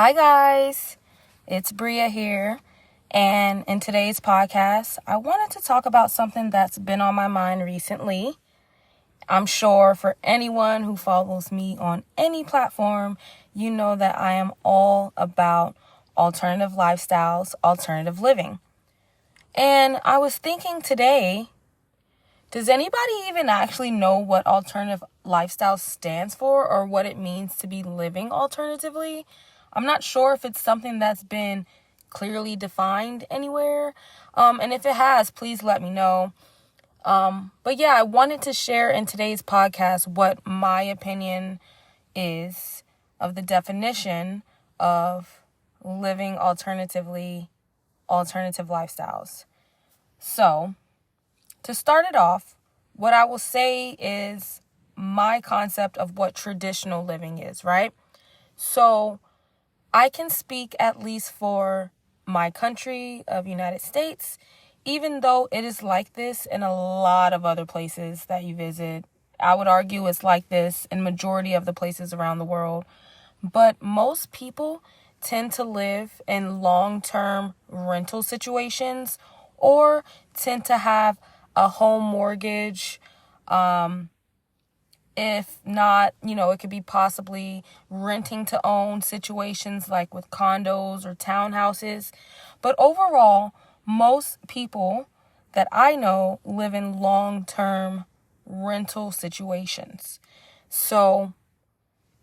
Hi guys, it's Bria here, and in today's podcast, I wanted to talk about something that's been on my mind recently. I'm sure for anyone who follows me on any platform, you know that I am all about alternative lifestyles, alternative living. And I was thinking today, does anybody even actually know what alternative lifestyle stands for or what it means to be living alternatively? I'm not sure if it's something that's been clearly defined anywhere. And if it has, please let me know. But yeah, I wanted to share in today's podcast what my opinion is of the definition of living alternatively, alternative lifestyles. So, to start it off, what I will say is my concept of what traditional living is, right? So, I can speak at least for my country of United States, even though it is like this in a lot of other places that you visit. I would argue it's like this in majority of the places around the world. But most people tend to live in long-term rental situations or tend to have a home mortgage. If not, it could be possibly renting to own situations like with condos or townhouses. But overall, most people that I know live in long-term rental situations. So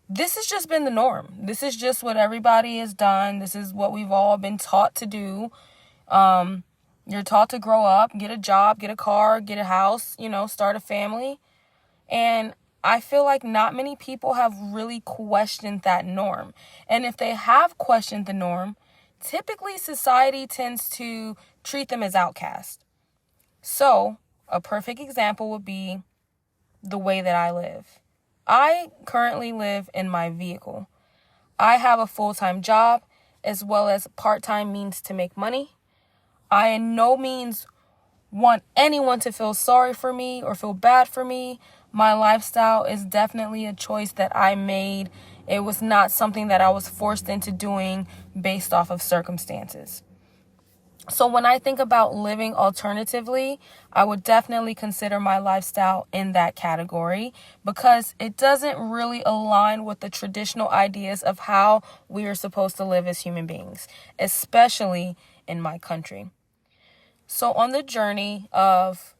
this has just been the norm. This is just what everybody has done. This is what we've all been taught to do. You're taught to grow up, get a job, get a car, get a house, start a family. And I feel like not many people have really questioned that norm. And if they have questioned the norm, typically society tends to treat them as outcasts. So, a perfect example would be the way that I live. I currently live in my vehicle. I have a full-time job as well as part-time means to make money. I in no means want anyone to feel sorry for me or feel bad for me. My lifestyle is definitely a choice that I made. It was not something that I was forced into doing based off of circumstances. So when I think about living alternatively, I would definitely consider my lifestyle in that category because it doesn't really align with the traditional ideas of how we are supposed to live as human beings, especially in my country. So on the journey of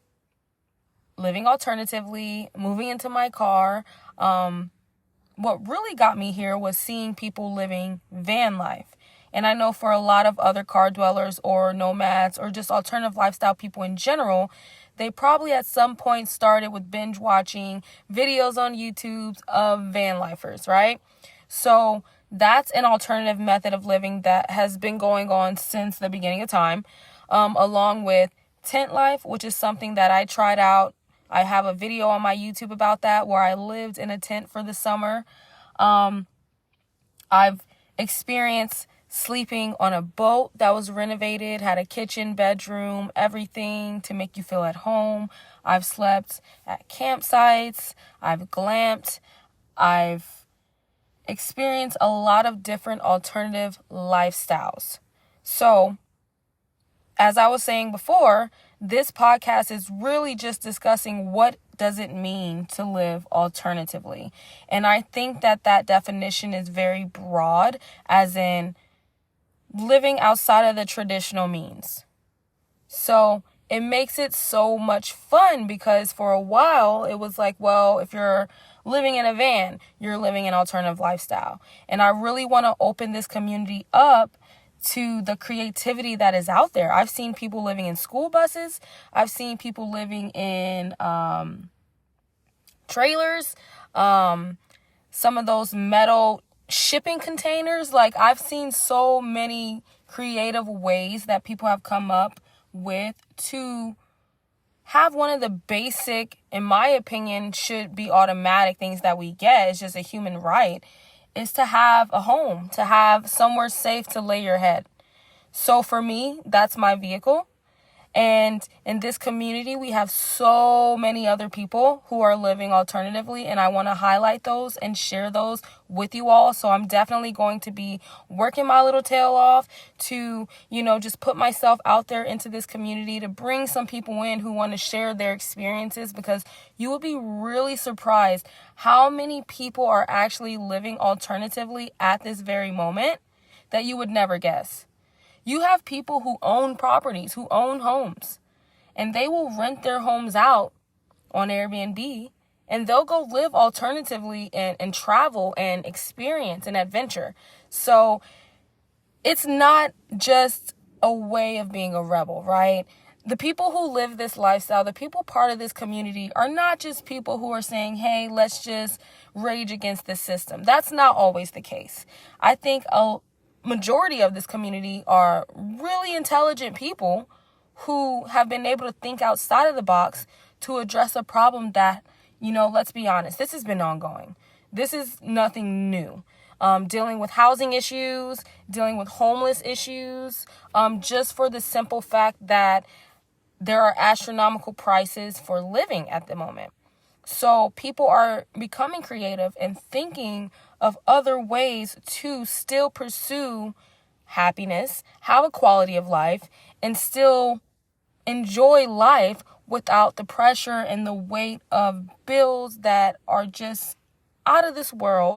living alternatively, moving into my car, what really got me here was seeing people living van life. And I know for a lot of other car dwellers or nomads or just alternative lifestyle people in general, they probably at some point started with binge watching videos on YouTube of van lifers, right? So that's an alternative method of living that has been going on since the beginning of time, along with tent life, which is something that I tried out. I have a video on my YouTube about that where I lived in a tent for the summer. I've experienced sleeping on a boat that was renovated, had a kitchen, bedroom, everything to make you feel at home. I've slept at campsites. I've glamped. I've experienced a lot of different alternative lifestyles. So, as I was saying before, this podcast is really just discussing what does it mean to live alternatively. And I think that definition is very broad, as in living outside of the traditional means. So it makes it so much fun because for a while it was like, well, if you're living in a van, you're living an alternative lifestyle. And I really want to open this community up to the creativity that is out there. I've seen people living in school buses. I've seen people living in trailers, some of those metal shipping containers. Like, I've seen so many creative ways that people have come up with to have one of the basic, in my opinion, should be automatic things that we get. It's just a human right, is to have a home, to have somewhere safe to lay your head. So for me, that's my vehicle. And in this community, we have so many other people who are living alternatively, and I want to highlight those and share those with you all. So I'm definitely going to be working my little tail off to, just put myself out there into this community to bring some people in who want to share their experiences, because you will be really surprised how many people are actually living alternatively at this very moment that you would never guess. You have people who own properties, who own homes, and they will rent their homes out on Airbnb, and they'll go live alternatively and travel and experience and adventure. So it's not just a way of being a rebel, right? The people who live this lifestyle, the people part of this community, are not just people who are saying, hey, let's just rage against this system. That's not always the case. I think a majority of this community are really intelligent people who have been able to think outside of the box to address a problem that, let's be honest, this has been ongoing. This is nothing new. Dealing with housing issues, dealing with homeless issues, just for the simple fact that there are astronomical prices for living at the moment. So people are becoming creative and thinking of other ways to still pursue happiness, have a quality of life, and still enjoy life without the pressure and the weight of bills that are just out of this world.